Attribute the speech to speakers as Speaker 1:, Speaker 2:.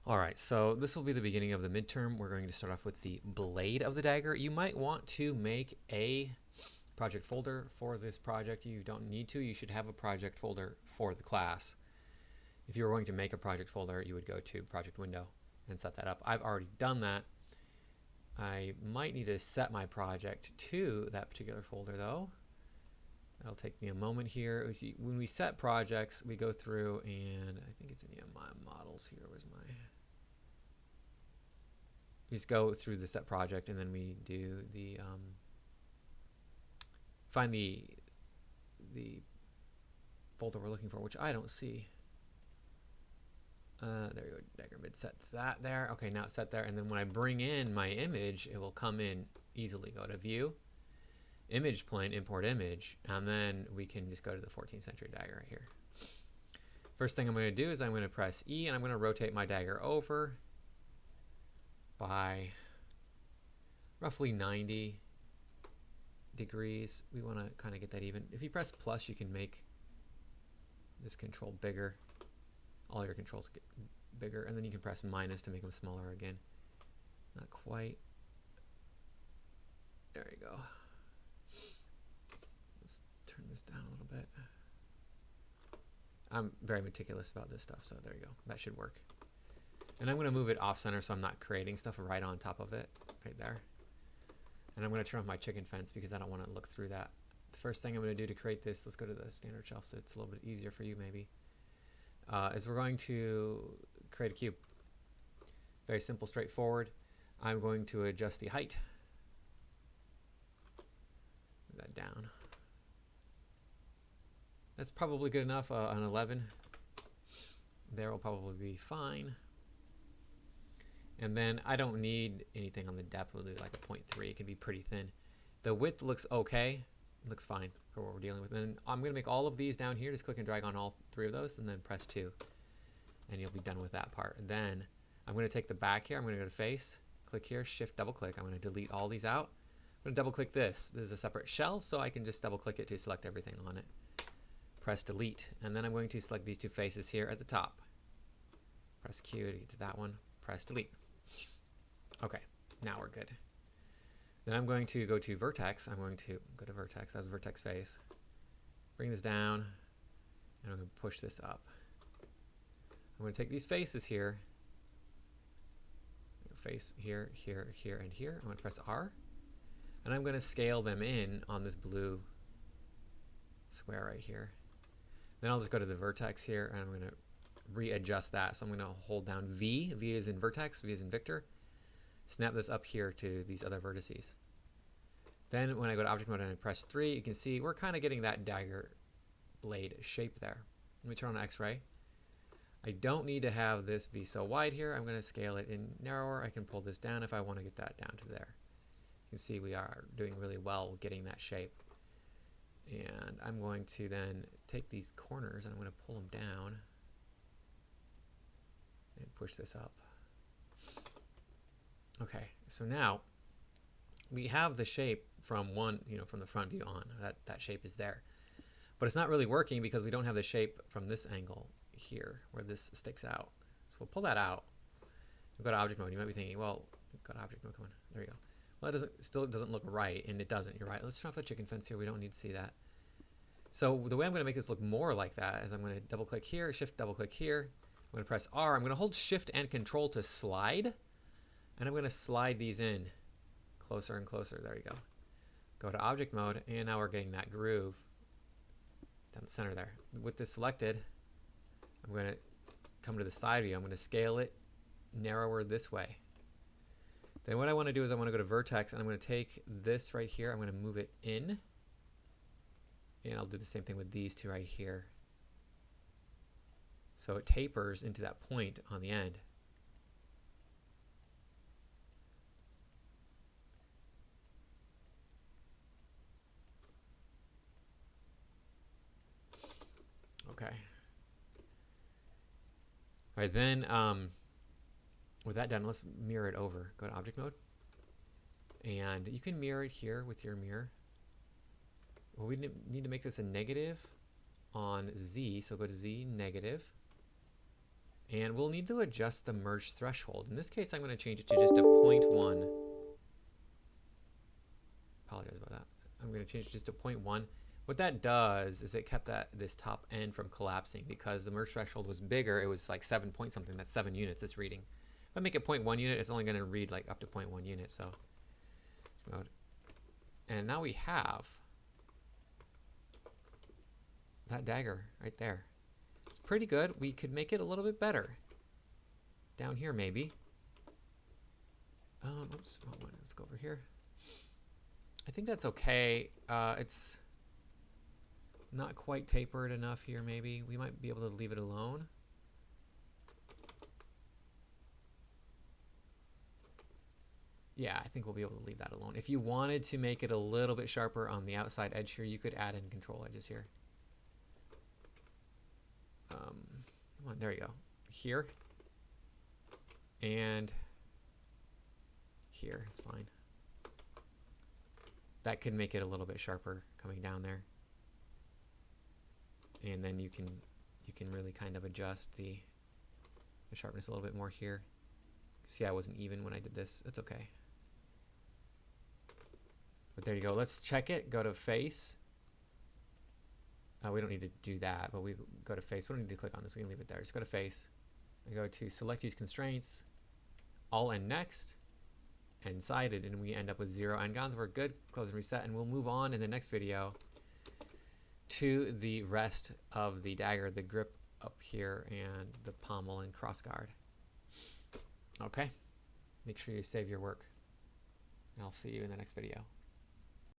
Speaker 1: All right, so this will be the beginning of the midterm. We're going to start off with the blade of the dagger. You might want to make a project folder for this project. You don't need to. You should have a project folder for the class. If you were going to make a project folder, you would go to project window and set that up. I've already done that. I might need to set my project to that particular folder though. That'll take me a moment here. When we set projects, we go through and I think it's in my models here. Where's my... We just go through the set project and then we do the find the folder we're looking for, which I don't see. There we go, Dagger mid set that there. Okay, now it's set there, and then when I bring in my image, it will come in easily. Go to View, Image Plane, Import Image, and then we can just go to the 14th century dagger right here. First thing I'm going to do is I'm going to press E, and I'm going to rotate my dagger over by roughly 90 degrees. We want to kind of get that even. If you press plus, you can make this control bigger. All your controls get bigger, and then you can press minus to make them smaller again. Not quite. There you go. Let's turn this down a little bit. I'm very meticulous about this stuff, so there you go. That should work. And I'm going to move it off center so I'm not creating stuff right on top of it, right there. And I'm going to turn off my chicken fence because I don't want to look through that. The first thing I'm going to do to create this, let's go to the standard shelf so it's a little bit easier for you maybe. Is we're going to create a cube. Very simple, straightforward. I'm going to adjust the height. Move that down. That's probably good enough. An 11. There will probably be fine. And then I don't need anything on the depth. We'll do like a 0.3. It can be pretty thin. The width looks okay. It looks fine for what we're dealing with. And then I'm going to make all of these down here. Just click and drag on all three of those and then press 2. And you'll be done with that part. Then I'm going to take the back here. I'm going to go to face. Click here. Shift double click. I'm going to delete all these out. I'm going to double click this. This is a separate shell, so I can just double click it to select everything on it. Press delete. And then I'm going to select these two faces here at the top. Press Q to get to that one. Press delete. Okay, now we're good. Then I'm going to go to vertex. I'm going to go to vertex as vertex face. Bring this down, and I'm going to push this up. I'm going to take these faces here. Face here, here, here, and here. I'm going to press R, and I'm going to scale them in on this blue square right here. Then I'll just go to the vertex here, and I'm going to readjust that. So I'm going to hold down V. V is in vertex. V is in Victor. Snap this up here to these other vertices. Then when I go to object mode and I press 3, you can see we're kind of getting that dagger blade shape there. Let me turn on X-ray. I don't need to have this be so wide here. I'm going to scale it in narrower. I can pull this down if I want to get that down to there. You can see we are doing really well getting that shape. And I'm going to then take these corners and I'm going to pull them down and push this up. Okay, so now we have the shape from from the front view on. That shape is there. But it's not really working because we don't have the shape from this angle here where this sticks out. So we'll pull that out. We'll go to object mode. You might be thinking, well, go to object mode, come on. There you go. Well, still doesn't look right, and it doesn't. You're right. Let's turn off the chicken fence here. We don't need to see that. So the way I'm going to make this look more like that is I'm going to double click here, shift double click here. I'm going to press R. I'm going to hold shift and control to slide. And I'm going to slide these in closer and closer. There you go. Go to object mode, and now we're getting that groove down the center there. With this selected, I'm going to come to the side view. I'm going to scale it narrower this way. Then what I want to do is I want to go to vertex, and I'm going to take this right here. I'm going to move it in. And I'll do the same thing with these two right here. So it tapers into that point on the end. Okay. All right, then with that done, let's mirror it over. Go to object mode. And you can mirror it here with your mirror. Well, we need to make this a negative on Z, so go to Z, negative. And we'll need to adjust the merge threshold. In this case, I'm going to change it to just a 0.1. Apologize about that. I'm going to change it just to 0.1. What that does is it kept this top end from collapsing because the merge threshold was bigger. It was like 7 point something. That's 7 units it's reading. If I make it 0.1 unit, it's only going to read like up to 0.1 unit. So, and now we have that dagger right there. It's pretty good. We could make it a little bit better. Down here, maybe. Oops, wrong one. Let's go over here. I think that's okay. It's not quite tapered enough here, maybe. We might be able to leave it alone. Yeah, I think we'll be able to leave that alone. If you wanted to make it a little bit sharper on the outside edge here, you could add in control edges here. Come on, there you go. Here. And here, it's fine. That could make it a little bit sharper coming down there. And then you can really kind of adjust the sharpness a little bit more here. See, I wasn't even when I did this. It's okay. But there you go. Let's check it. Go to face. We don't need to do that, but we go to face. We don't need to click on this. We can leave it there. Just go to face. We go to select use constraints, all and next, and sided, and we end up with 0 n-gons. We're good. Close and reset, and we'll move on in the next video to the rest of the dagger, the grip up here, and the pommel and crossguard. Okay. Make sure you save your work, and I'll see you in the next video.